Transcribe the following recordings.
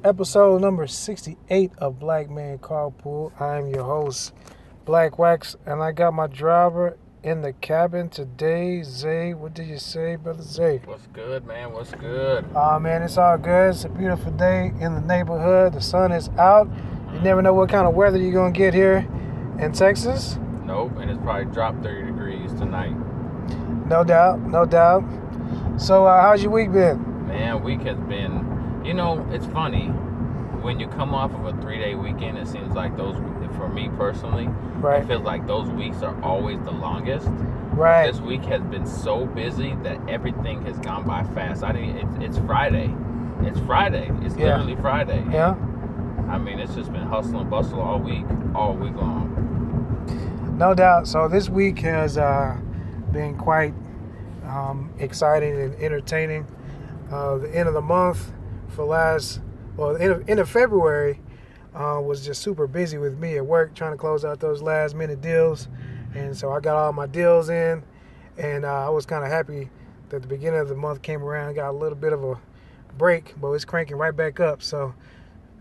Episode number 68 of BlackMenCarpool. I'm your host, Black Wax, and I got my driver in the cabin today. Zay, what did you say, Brother Zay? What's good, man? What's good? Oh, man, it's all good. It's a beautiful day in the neighborhood. The sun is out. You never know what kind of weather you're going to get here in Texas. Nope, and it's probably dropped 30 degrees tonight. No doubt, no doubt. So, how's your week been? Man, week has been, it's funny. When you come off of a 3-day weekend, it seems like those, for me personally, Right. it feels like those weeks are always the longest. Right. This week has been so busy that everything has gone by fast. It's Friday. It's Friday. It's literally Friday. Yeah. I mean, it's just been hustle and bustle all week long. No doubt. So this week has been quite exciting and entertaining. The end of the month end of February was just super busy with me at work trying to close out those last minute deals. And so I got all my deals in, and I was kind of happy that the beginning of the month came around. Got a little bit of a break, but it's cranking right back up. So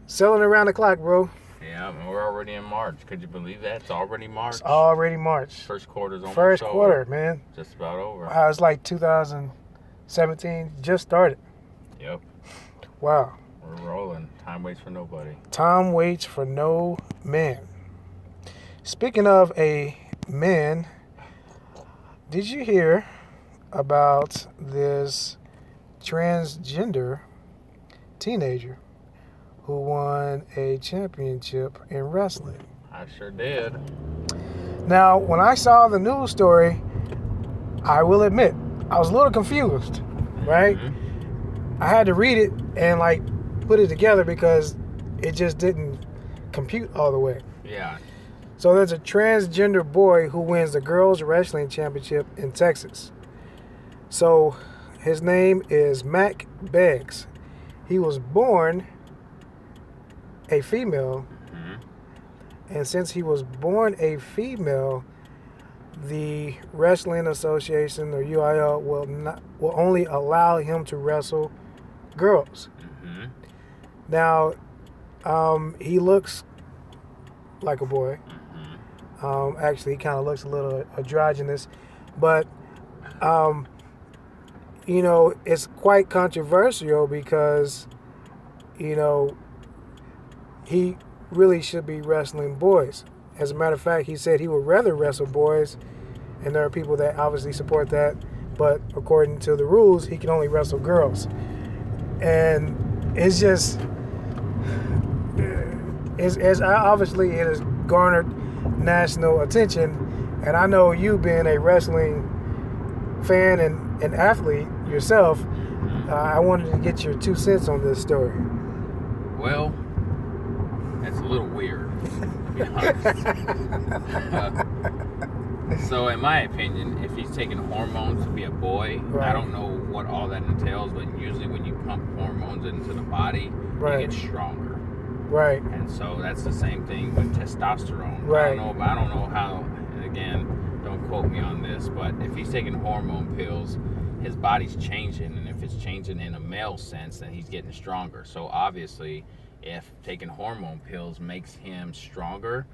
selling around the clock, bro. Yeah, and we're already in March. Could you believe that? It's already March. It's already March. First quarter's almost First over. quarter, man. Just about over. Wow, it's like 2017 just started. Yep. Wow. We're rolling. Time waits for nobody. Time waits for no man. Speaking of a man, did you hear about this transgender teenager who won a championship in wrestling? I sure did. Now, when I saw the news story, I will admit, I was a little confused, right? Mm-hmm. I had to read it and put it together because it just didn't compute all the way. Yeah. So there's a transgender boy who wins the girls wrestling championship in Texas. So his name is Mac Beggs. He was born a female, and since he was born a female, the Wrestling Association, or UIL, will only allow him to wrestle girls. Mm-hmm. Now, he looks like a boy. Mm-hmm. Actually, he kind of looks a little androgynous, but it's quite controversial because he really should be wrestling boys. As a matter of fact, he said he would rather wrestle boys, and there are people that obviously support that, but according to the rules, he can only wrestle girls. And it's obviously it has garnered national attention, and I know you being a wrestling fan and athlete yourself, I wanted to get your 2 cents on this story. Well, that's a little weird, to be honest. So, in my opinion, if he's taking hormones to be a boy, Right. I don't know what all that entails, but usually when you pump hormones into the body, Right. you get stronger. Right. And so that's the same thing with testosterone. Right. I don't know how, and again, don't quote me on this, but if he's taking hormone pills, his body's changing, and if it's changing in a male sense, then he's getting stronger. So obviously, if taking hormone pills makes him stronger,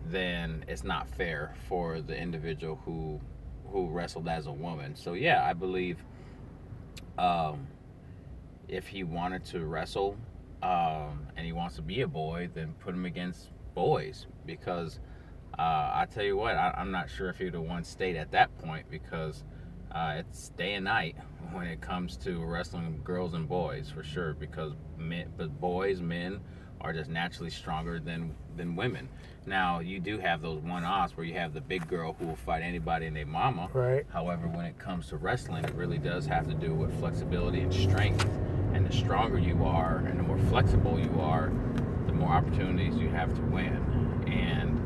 then it's not fair for the individual who wrestled as a woman. So yeah, I believe if he wanted to wrestle and he wants to be a boy, then put him against boys, because I tell you what, I'm not sure if he would have won state at that point, because it's day and night when it comes to wrestling girls and boys, for sure, because men are just naturally stronger than women. Now, you do have those one-offs where you have the big girl who will fight anybody and their mama. Right. However, when it comes to wrestling, it really does have to do with flexibility and strength. And the stronger you are and the more flexible you are, the more opportunities you have to win. And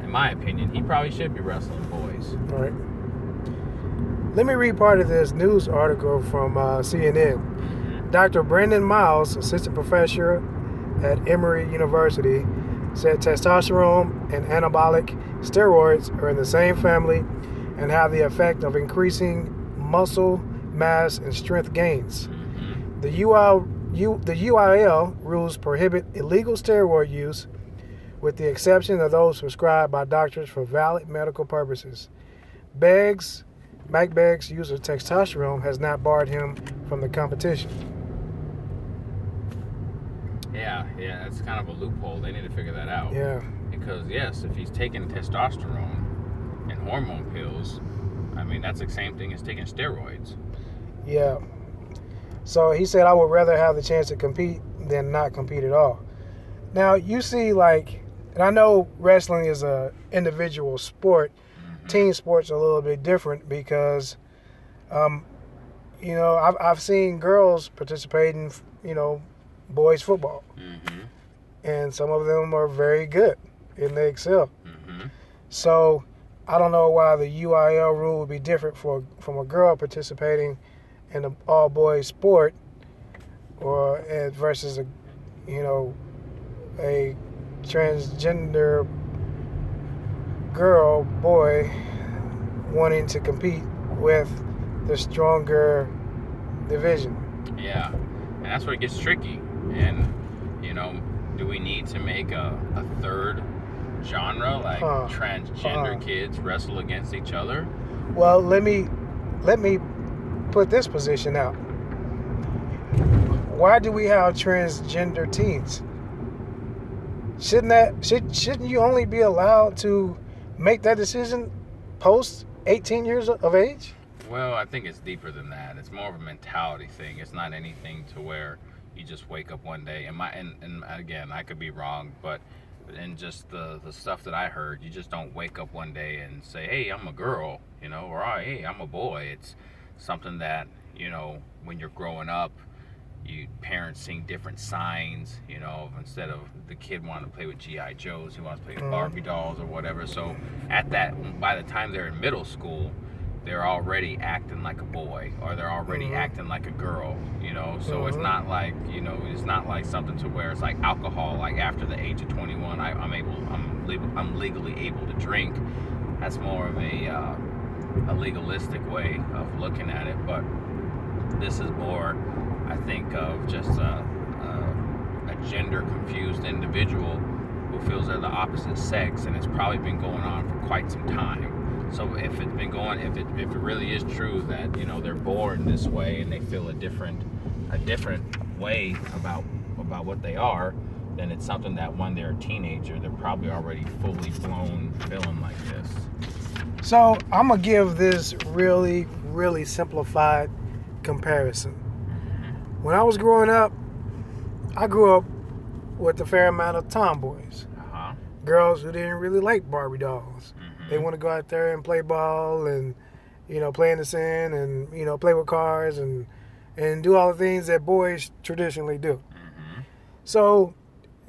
in my opinion, he probably should be wrestling boys. All right. Let me read part of this news article from CNN. Dr. Brandon Miles, assistant professor at Emory University, said testosterone and anabolic steroids are in the same family and have the effect of increasing muscle mass and strength gains. The The UIL rules prohibit illegal steroid use with the exception of those prescribed by doctors for valid medical purposes. Mike Beggs' use of testosterone has not barred him from the competition. Yeah, that's kind of a loophole. They need to figure that out. Yeah. Because, yes, if he's taking testosterone and hormone pills, I mean, that's the same thing as taking steroids. Yeah. So he said, I would rather have the chance to compete than not compete at all. Now, you see, like, and I know wrestling is a individual sport. Mm-hmm. Team sports are a little bit different because, I've seen girls participate in, boys football. Mm-hmm. And some of them are very good and they excel. Mm-hmm. So I don't know why the UIL rule would be different from a girl participating in an all-boys sport versus a transgender boy wanting to compete with the stronger division. Yeah, and that's where it gets tricky. And, do we need to make a third genre, like transgender kids wrestle against each other? Well, let me put this position out. Why do we have transgender teens? Shouldn't you only be allowed to make that decision post 18 years of age? Well, I think it's deeper than that. It's more of a mentality thing. It's not anything to where you just wake up one day. And again, I could be wrong, but in just the stuff that I heard, you just don't wake up one day and say, hey, I'm a girl, or hey, I'm a boy. It's something that, when you're growing up, parents seeing different signs, instead of the kid wanting to play with G.I. Joes, he wants to play with Barbie dolls or whatever. So by the time they're in middle school, they're already acting like a boy or they're already acting like a girl, so it's not like, it's not like something to where it's like alcohol, like after the age of 21, I'm legally able to drink. That's more of a legalistic way of looking at it, but this is more, I think, of just a gender confused individual who feels they're the opposite sex, and it's probably been going on for quite some time. So if it's been going, if it really is true that they're born this way and they feel a different way about what they are, then it's something that when they're a teenager, they're probably already fully blown feeling like this. So I'm gonna give this really, really simplified comparison. When I was growing up, I grew up with a fair amount of tomboys. Girls who didn't really like Barbie dolls. They want to go out there and play ball and, play in the sand and, play with cars and do all the things that boys traditionally do. So,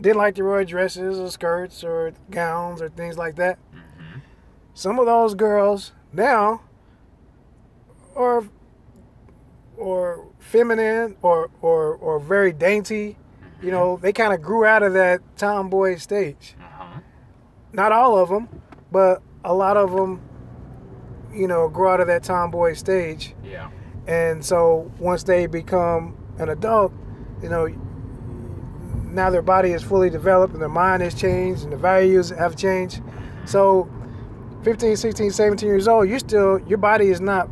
didn't like to wear dresses or skirts or gowns or things like that. Some of those girls now are feminine or very dainty. They kind of grew out of that tomboy stage. Not all of them, but a lot of them, grow out of that tomboy stage. Yeah. And so once they become an adult, now their body is fully developed and their mind has changed and the values have changed. So 15, 16, 17 years old, your body is not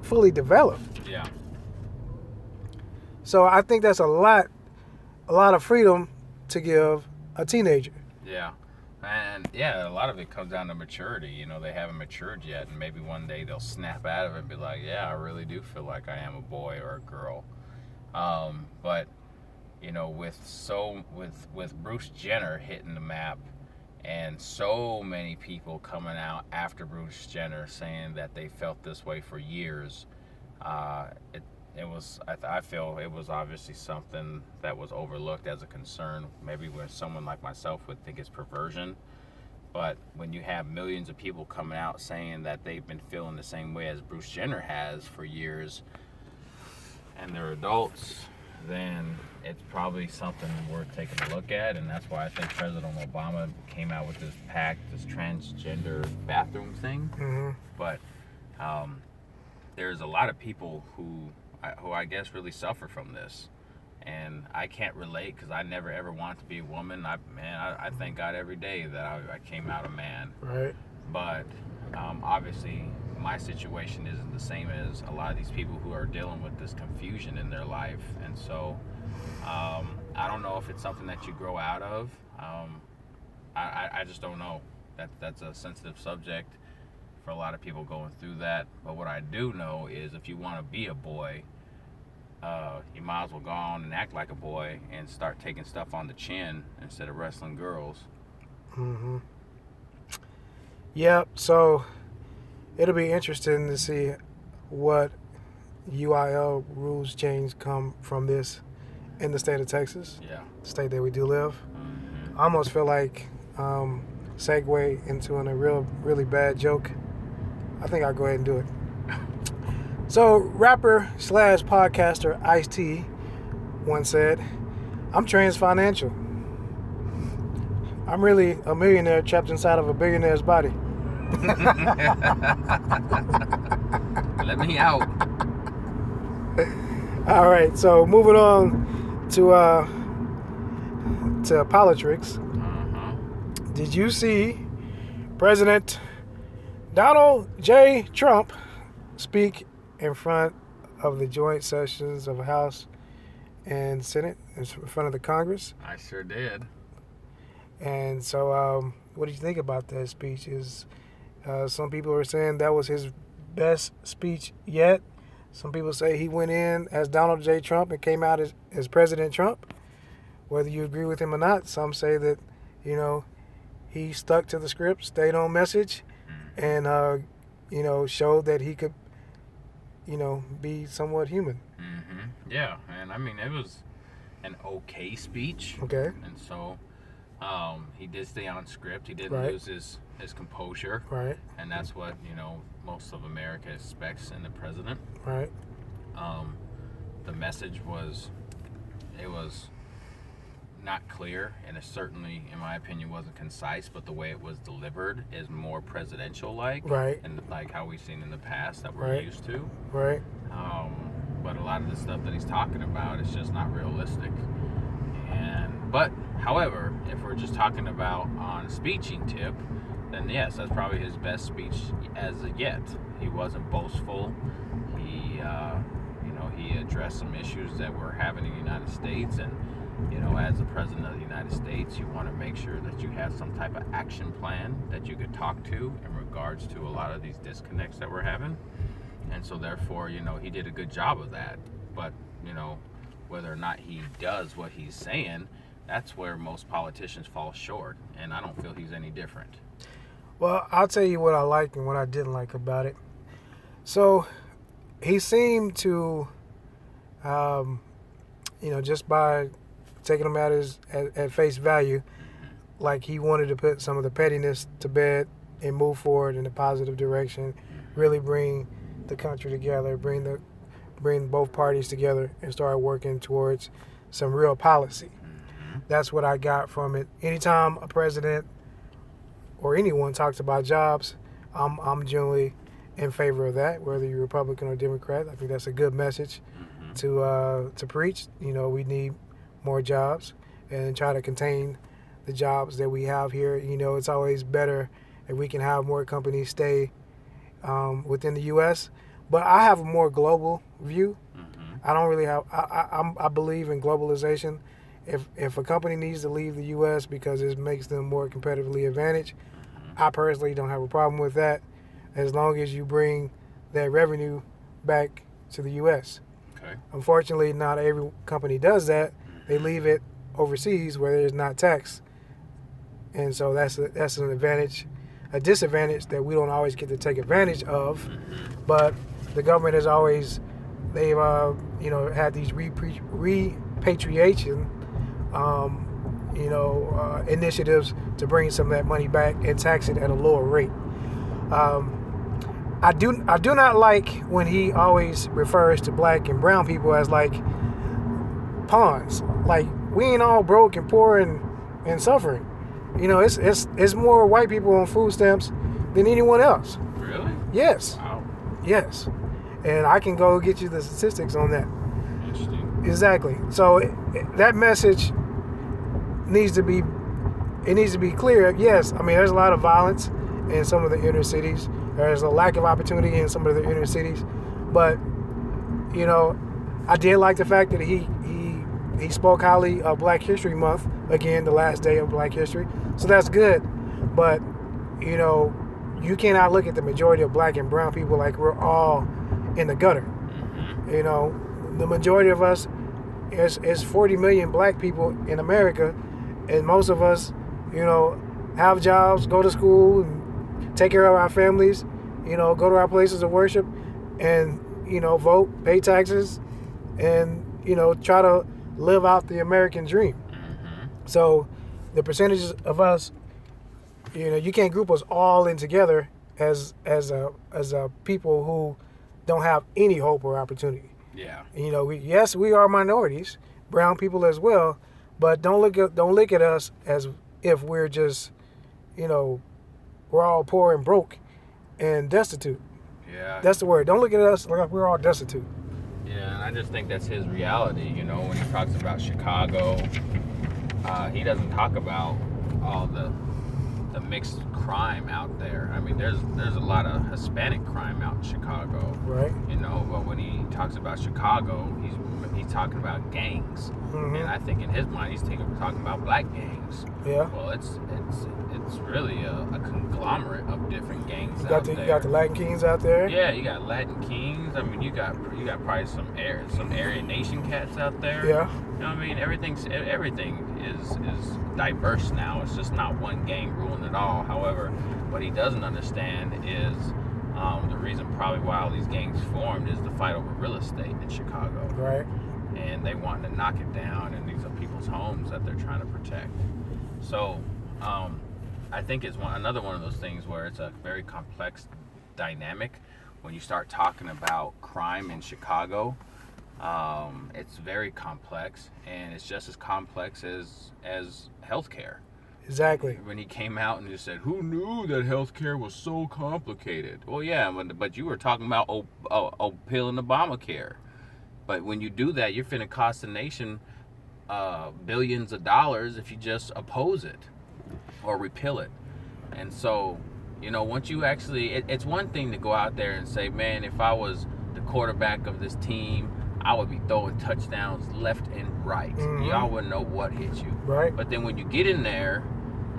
fully developed. Yeah. So I think that's a lot of freedom to give a teenager. Yeah. And a lot of it comes down to maturity. They haven't matured yet, and maybe one day they'll snap out of it and be like, yeah, I really do feel like I am a boy or a girl. But with Bruce Jenner hitting the map and so many people coming out after Bruce Jenner saying that they felt this way for years, I feel it was obviously something that was overlooked as a concern. Maybe where someone like myself would think it's perversion, but when you have millions of people coming out saying that they've been feeling the same way as Bruce Jenner has for years, and they're adults, then it's probably something worth taking a look at. And that's why I think President Obama came out with this transgender bathroom thing. But there's a lot of people who I guess really suffer from this, And I can't relate because I never ever wanted to be a woman. I thank God every day that I came out a man. Right. But obviously, my situation isn't the same as a lot of these people who are dealing with this confusion in their life. And so, I don't know if it's something that you grow out of. I just don't know. That's a sensitive subject for a lot of people going through that. But what I do know is if you want to be a boy, you might as well go on and act like a boy and start taking stuff on the chin instead of wrestling girls. Mm-hmm. Yep. So it'll be interesting to see what UIL rules change come from this in the state of Texas. Yeah. The state that we do live. Mm-hmm. I almost feel like segue into a really bad joke. I think I'll go ahead and do it. So, rapper / podcaster Ice-T once said, "I'm trans financial. I'm really a millionaire trapped inside of a billionaire's body." Let me out. All right, so moving on to politics. Uh-huh. Did you see President Donald J. Trump speak in front of the joint sessions of the House and Senate, in front of the Congress? I sure did. And so, what do you think about that speech? Some people are saying that was his best speech yet. Some people say he went in as Donald J. Trump and came out as President Trump. Whether you agree with him or not, some say that, he stuck to the script, stayed on message, and, showed that he could, be somewhat human. Mm-hmm. Yeah, and I mean, it was an okay speech. Okay. And so he did stay on script. He didn't lose his composure. Right. And that's what, most of America expects in the president. Right. The message was not clear, and it certainly, in my opinion, wasn't concise, but the way it was delivered is more presidential-like. Right. And like how we've seen in the past that we're used to. Right. But a lot of the stuff that he's talking about is just not realistic. But, however, if we're just talking about on a speeching tip, then yes, that's probably his best speech as of yet. He wasn't boastful. He addressed some issues that we're having in the United States, and as the president of the United States, you want to make sure that you have some type of action plan that you could talk to in regards to a lot of these disconnects that we're having. And so therefore, he did a good job of that. But, whether or not he does what he's saying, that's where most politicians fall short. And I don't feel he's any different. Well, I'll tell you what I liked and what I didn't like about it. So he seemed to, just by taking him at face value, like he wanted to put some of the pettiness to bed and move forward in a positive direction, really bring the country together, bring both parties together and start working towards some real policy. That's what I got from it. Anytime a president or anyone talks about jobs, I'm generally in favor of that, whether you're Republican or Democrat. I think that's a good message to preach. We need more jobs and try to contain the jobs that we have here. It's always better if we can have more companies stay within the U.S. But I have a more global view. I don't really have. I believe in globalization. If a company needs to leave the U.S. because it makes them more competitively advantaged, I personally don't have a problem with that, as long as you bring that revenue back to the U.S. Okay. Unfortunately, not every company does that. They leave it overseas where there's not tax, and so that's an advantage, a disadvantage that we don't always get to take advantage of. But the government has always, they've had these repatriation initiatives to bring some of that money back and tax it at a lower rate. I do not like when he always refers to black and brown people as like pawns. Like, we ain't all broke and poor and suffering. It's more white people on food stamps than anyone else. Really? Yes. Wow. Yes. And I can go get you the statistics on that. Interesting. Exactly. So that message needs to be clear. Yes, I mean there's a lot of violence in some of the inner cities. There's a lack of opportunity in some of the inner cities, but I did like the fact that he spoke highly of Black History Month, again, the last day of Black History. So that's good. But, you cannot look at the majority of Black and brown people like we're all in the gutter. The majority of us is 40 million Black people in America, and most of us, have jobs, go to school, and take care of our families, go to our places of worship, and, vote, pay taxes, and, try to live out the American dream. So the percentages of us, you can't group us all in together as a people who don't have any hope or opportunity. Yeah. We are minorities, brown people as well, but don't look at us as if we're just, we're all poor and broke and destitute. Yeah. That's the word. Don't look at us like we're all destitute. Yeah, and I just think that's his reality. When he talks about Chicago, he doesn't talk about all the mixed crime out there. I mean, there's a lot of Hispanic crime out in Chicago. Right. But when he talks about Chicago, he's talking about gangs. Mm-hmm. And I think in his mind he's talking about Black gangs. Yeah. Well, it's really a conglomerate of different gangs You out there. You got the Latin Kings out there. Yeah, you got Latin Kings. I mean, you got probably some Aryan Nation cats out there. Yeah. I mean, everything is diverse now. It's just not one gang ruling it all. However, what he doesn't understand is the reason probably why all these gangs formed is the fight over real estate in Chicago. Right. And they want to knock it down, and these are people's homes that they're trying to protect. So, I think it's another one of those things where it's a very complex dynamic. When you start talking about crime in Chicago, it's very complex, and it's just as complex as healthcare. Exactly. When he came out and just said, "Who knew that healthcare was so complicated?" Well, yeah, but you were talking about repealing Obamacare. But when you do that, you're finna cost the nation billions of dollars if you just oppose it or repeal it. And so, once you actually, it's one thing to go out there and say, man, if I was the quarterback of this team, I would be throwing touchdowns left and right. Mm-hmm. Y'all wouldn't know what hit you. Right. But then when you get in there,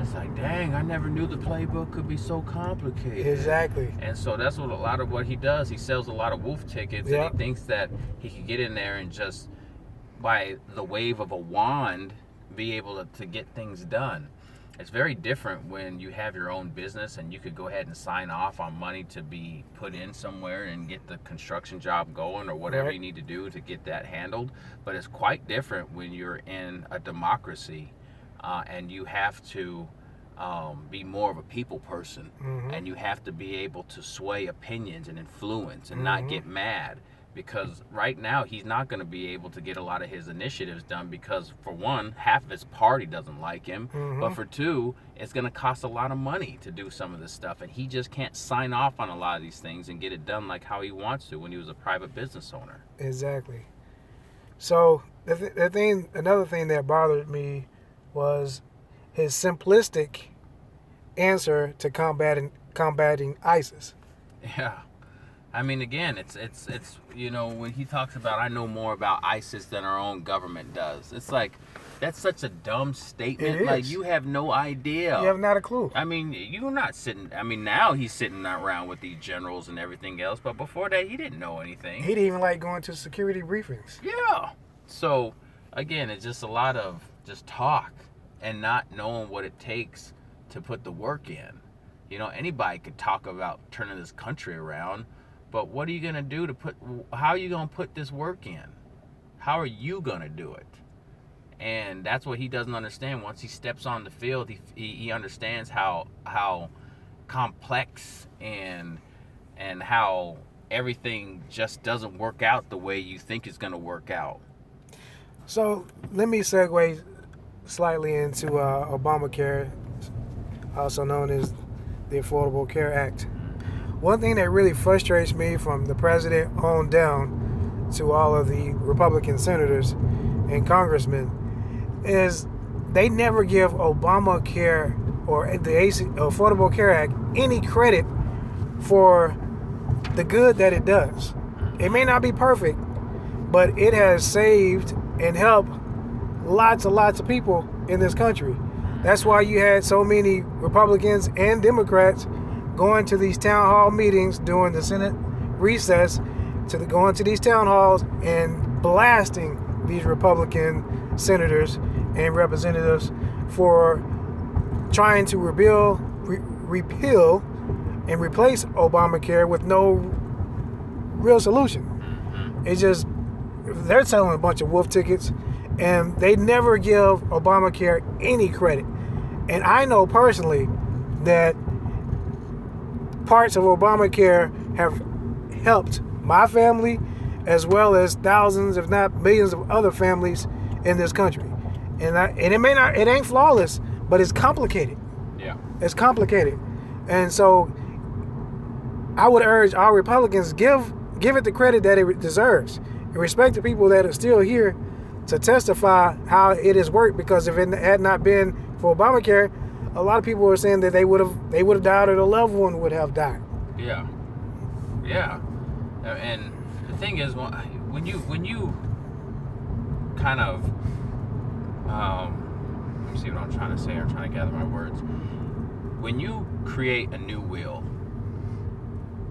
it's like, dang, I never knew the playbook could be so complicated. Exactly. And so that's what a lot of what he does. He sells a lot of wolf tickets, Yep. and he thinks that he can get in there and just, by the wave of a wand, be able to get things done. It's very different when you have your own business and you could go ahead and sign off on money to be put in somewhere and get the construction job going or whatever Right. you need to do to get that handled. But it's quite different when you're in a democracy and you have to be more of a people person. Mm-hmm. And you have to be able to sway opinions and influence and Mm-hmm. not get mad. Because right now he's not going to be able to get a lot of his initiatives done because, for one, half of his party doesn't like him. Mm-hmm. But for two, it's going to cost a lot of money to do some of this stuff. And he just can't sign off on a lot of these things and get it done like how he wants to when he was a private business owner. Exactly. So another thing that bothered me was his simplistic answer to combating ISIS. Yeah. I mean, again, it's when he talks about, I know more about ISIS than our own government does. It's like, that's such a dumb statement. It is. Like, you have no idea. You have not a clue. I mean, you're not sitting, now he's sitting around with these generals and everything else, but before that, he didn't know anything. He didn't even like going to security briefings. Yeah. So, again, it's just a lot of just talk and not knowing what it takes to put the work in. Anybody could talk about turning this country around, but what are you going to do how are you going to put this work in? How are you going to do it? And that's what he doesn't understand. Once he steps on the field, he understands how complex and how everything just doesn't work out the way you think it's going to work out. So let me segue slightly into Obamacare, also known as the Affordable Care Act. One thing that really frustrates me from the president on down to all of the Republican senators and congressmen is they never give Obamacare or the Affordable Care Act any credit for the good that it does. It may not be perfect, but it has saved and helped lots and lots of people in this country. That's why you had so many Republicans and Democrats going to these town hall meetings during the Senate recess, going to these town halls and blasting these Republican senators and representatives for trying to repeal and replace Obamacare with no real solution. It's just, they're selling a bunch of wolf tickets, and they never give Obamacare any credit. And I know personally that parts of Obamacare have helped my family as well as thousands, if not millions of other families in this country. And it ain't flawless, but it's complicated. Yeah. It's complicated. And so I would urge our Republicans, give it the credit that it deserves. And respect the people that are still here to testify how it has worked, because if it had not been for Obamacare, a lot of people were saying that they would have died, or their loved one would have died. Yeah. And the thing is, when you kind of let me see what I'm trying to say. I'm trying to gather my words. When you create a new will,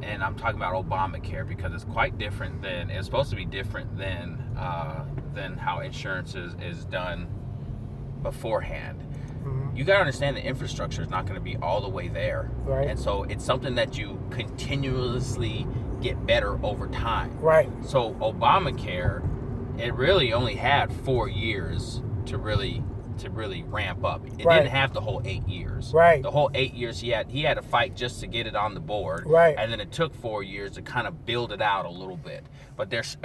and I'm talking about Obamacare because it's quite different than, it's supposed to be different than how insurance is done beforehand. You got to understand the infrastructure is not going to be all the way there. Right. And so it's something that you continuously get better over time. Right. So Obamacare, it really only had 4 years to really ramp up. It didn't have the whole 8 years. Right. The whole 8 years he had to fight just to get it on the board. Right. And then it took 4 years to kind of build it out a little bit. But there's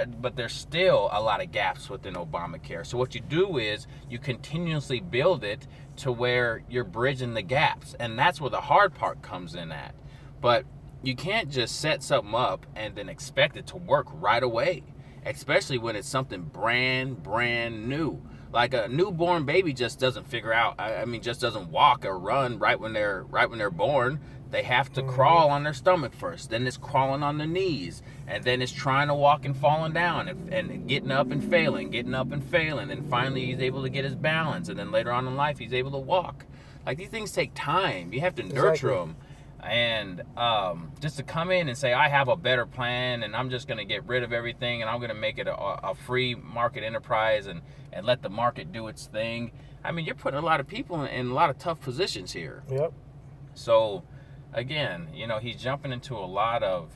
still a lot of gaps within Obamacare. So what you do is you continuously build it to where you're bridging the gaps. And that's where the hard part comes in at. But you can't just set something up and then expect it to work right away, especially when it's something brand new. Like a newborn baby just doesn't figure out, just doesn't walk or run right when they're born. They have to crawl on their stomach first. Then it's crawling on their knees. And then it's trying to walk and falling down and getting up and failing. And finally he's able to get his balance. And then later on in life, he's able to walk. Like, these things take time. You have to nurture them. And just to come in and say, I have a better plan and I'm just going to get rid of everything and I'm going to make it a free market enterprise and let the market do its thing. I mean, you're putting a lot of people in a lot of tough positions here. Yep. So, again, he's jumping through a lot of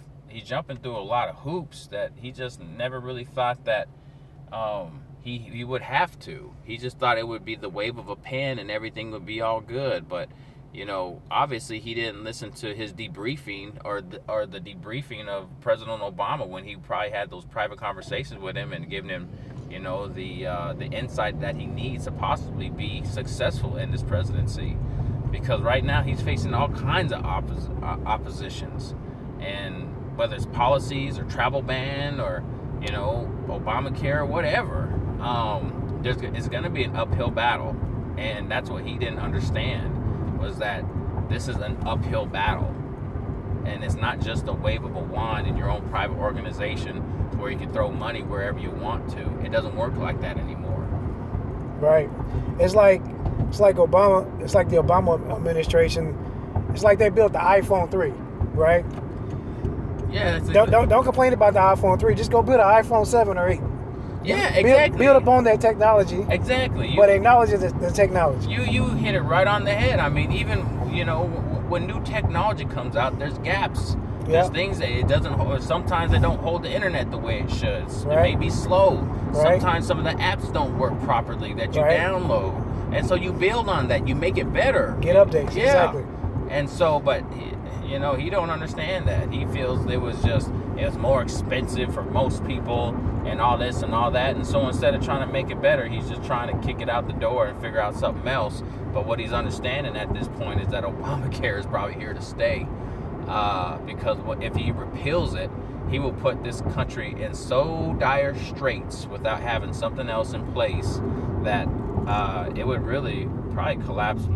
hoops that he just never really thought that he would have to. He just thought it would be the wave of a pen and everything would be all good. But obviously he didn't listen to his debriefing or the debriefing of President Obama when he probably had those private conversations with him and giving him, the insight that he needs to possibly be successful in this presidency. Because right now he's facing all kinds of oppositions, and whether it's policies or travel ban or Obamacare or whatever, it's going to be an uphill battle, and that's what he didn't understand. Was that this is an uphill battle, and it's not just a wave of a wand in your own private organization where you can throw money wherever you want to. It doesn't work like that anymore. Right. It's like Obama. It's like the Obama administration. It's like they built the iPhone 3, right? Yeah. Don't complain about the iPhone 3. Just go build an iPhone 7 or 8. Yeah, exactly. Build upon that technology. Exactly. But acknowledge the technology. You hit it right on the head. I mean, even, when new technology comes out, there's gaps. There's things that it doesn't hold. Sometimes they don't hold the internet the way it should. Right. It may be slow. Right. Sometimes some of the apps don't work properly that you download. And so you build on that. You make it better. Get updates. Yeah. Exactly. And so, but, he don't understand that. He feels it was more expensive for most people and all this and all that. And so instead of trying to make it better, he's just trying to kick it out the door and figure out something else. But what he's understanding at this point is that Obamacare is probably here to stay. Because if he repeals it, he will put this country in so dire straits without having something else in place that it would really probably collapse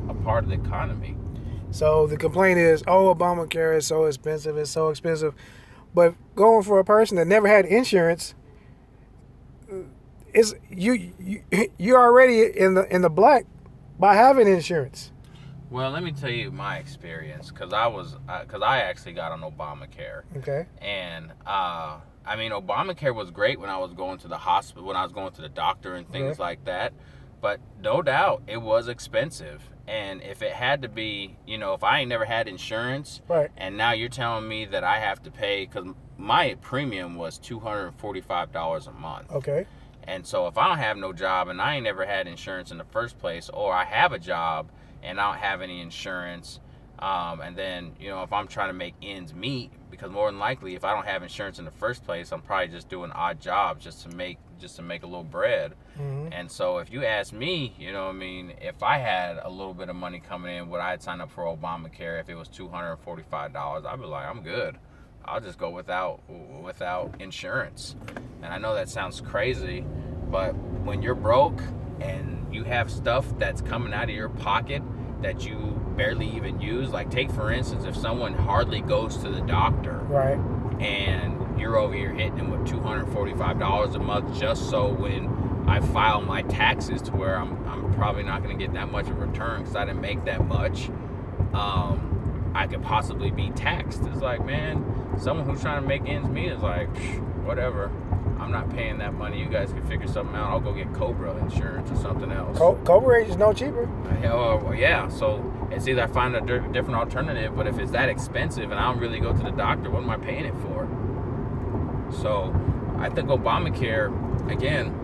a part of the economy. So the complaint is, oh, Obamacare is so expensive, it's so expensive. But going for a person that never had insurance, is you're already in the black by having insurance. Well, let me tell you my experience, because I actually got on Obamacare. Okay. And I mean, Obamacare was great when I was going to the hospital, when I was going to the doctor and things like that. But no doubt, it was expensive. And if it had to be, if I ain't never had insurance, right, and now you're telling me that I have to pay, because my premium was $245 a month. Okay. And so if I don't have no job and I ain't never had insurance in the first place, or I have a job and I don't have any insurance, and then, if I'm trying to make ends meet, because more than likely, if I don't have insurance in the first place, I'm probably just doing odd jobs just to make a little bread. Mm-hmm. And so if you ask me, if I had a little bit of money coming in, would I sign up for Obamacare if it was $245? I'd be like, I'm good. I'll just go without insurance. And I know that sounds crazy, but when you're broke and you have stuff that's coming out of your pocket that you barely even use, like take for instance, if someone hardly goes to the doctor, right, and you're over here hitting them with $245 a month just so when I file my taxes to where I'm probably not going to get that much of a return because I didn't make that much, I could possibly be taxed. It's like, man, someone who's trying to make ends meet is like, whatever, I'm not paying that money. You guys can figure something out. I'll go get Cobra insurance or something else. Cobra is no cheaper. Yeah, so it's either I find a different alternative, but if it's that expensive and I don't really go to the doctor, what am I paying it for? So I think Obamacare, again,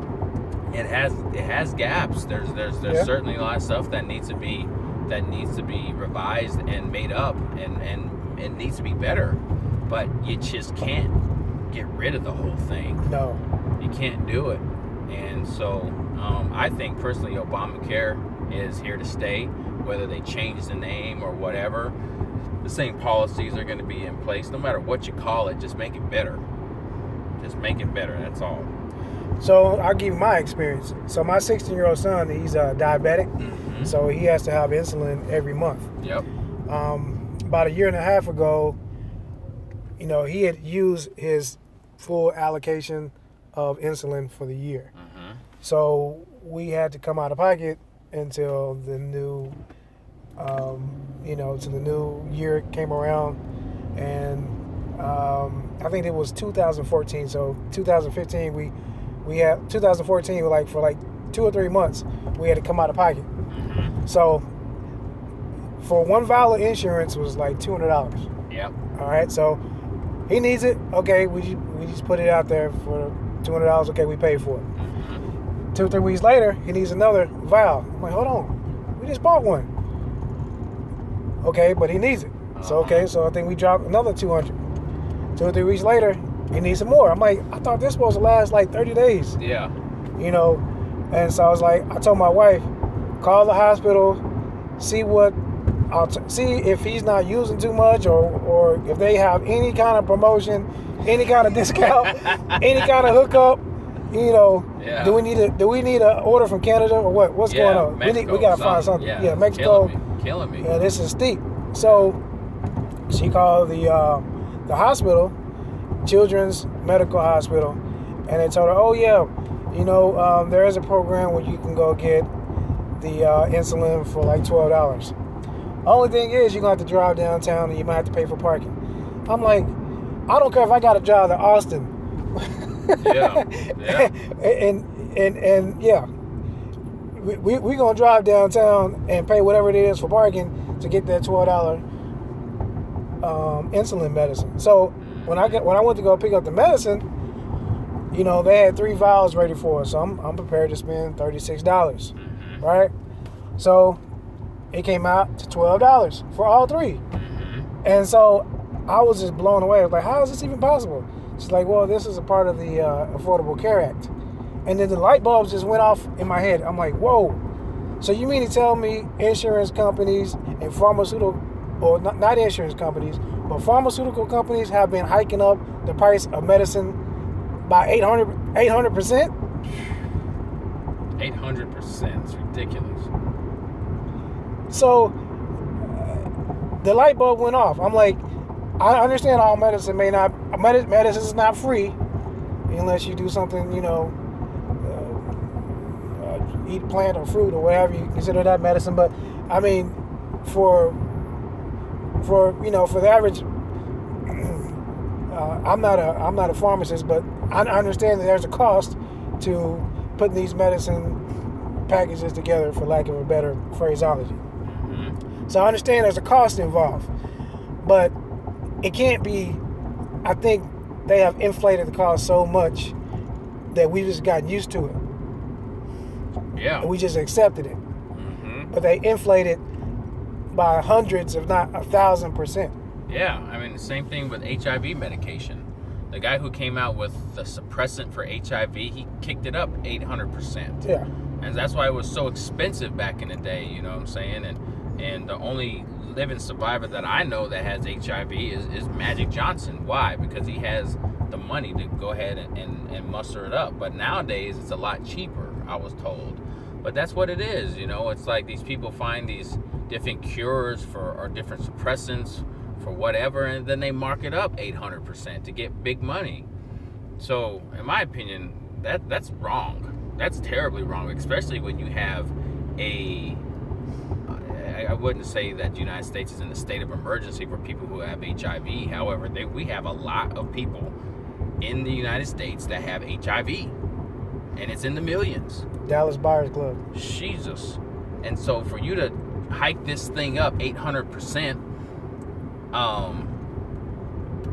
it has gaps. There's certainly a lot of stuff that needs to be revised and made up, and it needs to be better. But you just can't get rid of the whole thing. No, you can't do it. And so I think personally Obamacare is here to stay, whether they change the name or whatever. The same policies are going to be in place no matter what you call it. Just make it better. That's all. So I'll give you my experience. So my 16-year-old son, he's diabetic. Mm-hmm. So he has to have insulin every month. Yep. About a year and a half ago, he had used his full allocation of insulin for the year. Mm-hmm. So we had to come out of pocket until the new, till the new year came around. And I think it was 2014. So 2015, we had 2014, for 2 or 3 months, we had to come out of pocket. Mm-hmm. So for one vial of insurance was like $200. Yep. All right, so he needs it. Okay, we just put it out there for $200. Okay, we pay for it. Mm-hmm. 2 or 3 weeks later, he needs another vial. I'm like, hold on, we just bought one. Okay, but he needs it. So I think we dropped another $200. 2 or 3 weeks later, he needs some more. I'm like, I thought this was supposed to last like 30 days. Yeah. And so I was like, I told my wife, call the hospital, see if he's not using too much, or if they have any kind of promotion, any kind of discount, any kind of hookup. Yeah. Do we need a order from Canada or what? What's going on? Mexico, we gotta find something. Yeah, Mexico. Killing me. Yeah, this is steep. So she called the hospital, Children's Medical Hospital, and they told her, oh yeah, there is a program where you can go get the insulin for like $12. Only thing is, you're gonna have to drive downtown and you might have to pay for parking. I'm like, I don't care if I gotta drive to Austin. Yeah. and yeah, we gonna drive downtown and pay whatever it is for parking to get that $12 insulin medicine. So when I went to go pick up the medicine, they had 3 vials ready for us. So I'm prepared to spend $36, Mm-hmm. right? So it came out to $12 for all 3. Mm-hmm. And so I was just blown away. I was like, how is this even possible? She's like, well, this is a part of the Affordable Care Act. And then the light bulbs just went off in my head. I'm like, whoa. So you mean to tell me insurance companies and pharmaceutical, or not insurance companies, But pharmaceutical companies have been hiking up the price of medicine by 800%. 800%. It's ridiculous. So the light bulb went off. I'm like, I understand all medicine medicine is not free unless you do something, eat plant or fruit or whatever you consider that medicine. But I mean, for the average, I'm not a pharmacist, but I understand that there's a cost to putting these medicine packages together, for lack of a better phraseology. Mm-hmm. So I understand there's a cost involved, but it can't be. I think they have inflated the cost so much that we just gotten used to it. Yeah. And we just accepted it. Mm-hmm. But they inflated by hundreds, if not 1,000%. Yeah, I mean, the same thing with HIV medication. The guy who came out with the suppressant for HIV, he kicked it up 800%. Yeah. And that's why it was so expensive back in the day, you know what I'm saying? And the only living survivor that I know that has HIV is Magic Johnson. Why? Because he has the money to go ahead and muster it up. But nowadays, it's a lot cheaper, I was told. But that's what it is, It's like these people find these different cures or different suppressants for whatever, and then they mark it up 800% to get big money. So, in my opinion, that's wrong. That's terribly wrong, especially when you have I wouldn't say that the United States is in a state of emergency for people who have HIV. However, we have a lot of people in the United States that have HIV, and it's in the millions. Dallas Buyers Club. Jesus. And so for you to hike this thing up 800%,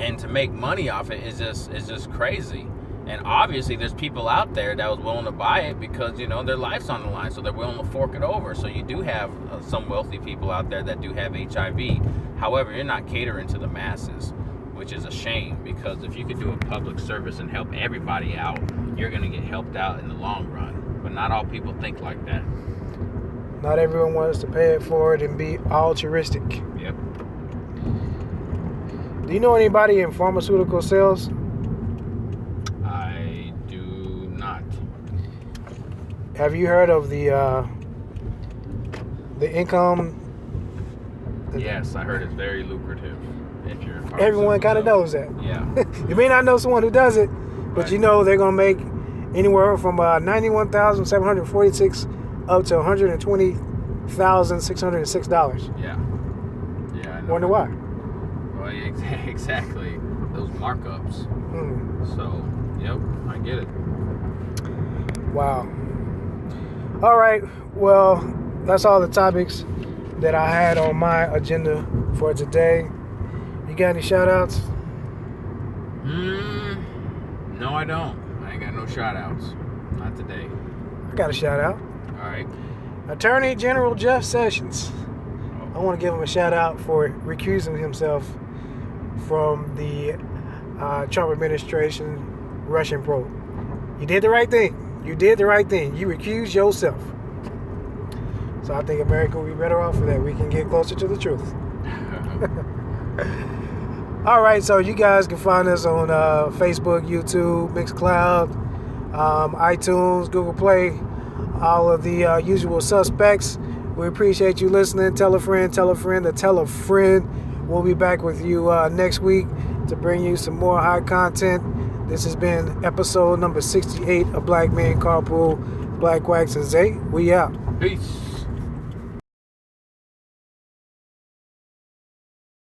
and to make money off it is just crazy. And obviously there's people out there that was willing to buy it because, their life's on the line, so they're willing to fork it over. So you do have some wealthy people out there that do have HIV. However, you're not catering to the masses, which is a shame, because if you could do a public service and help everybody out, you're going to get helped out in the long run. But not all people think like that. Not everyone wants to pay it forward and be altruistic. Yep. Do you know anybody in pharmaceutical sales? I do not. Have you heard of the income? Yes, I heard it's very lucrative. If you're everyone kind of knows that. Yeah. You may not know someone who does it, but right. They're going to make anywhere from $91,746 up to $120,606. Yeah. Yeah. I know. Wonder why? Well, exactly. Those markups. So, yep, I get it. Wow. All right. Well, that's all the topics that I had on my agenda for today. You got any shout outs? No, I don't. I ain't got no shout outs. Not today. I got a shout out. All right. Attorney General Jeff Sessions. I want to give him a shout out for recusing himself from the Trump administration Russian probe. You did the right thing. You did the right thing. You recused yourself. So I think America will be better off for that. We can get closer to the truth. All right, so you guys can find us on Facebook, YouTube, Mixcloud, iTunes, Google Play, all of the usual suspects. We appreciate you listening. Tell a friend to tell a friend. We'll be back with you next week to bring you some more high content. This has been episode number 68 of Black Men Carpool, Black Wax and Zay. We out. Peace.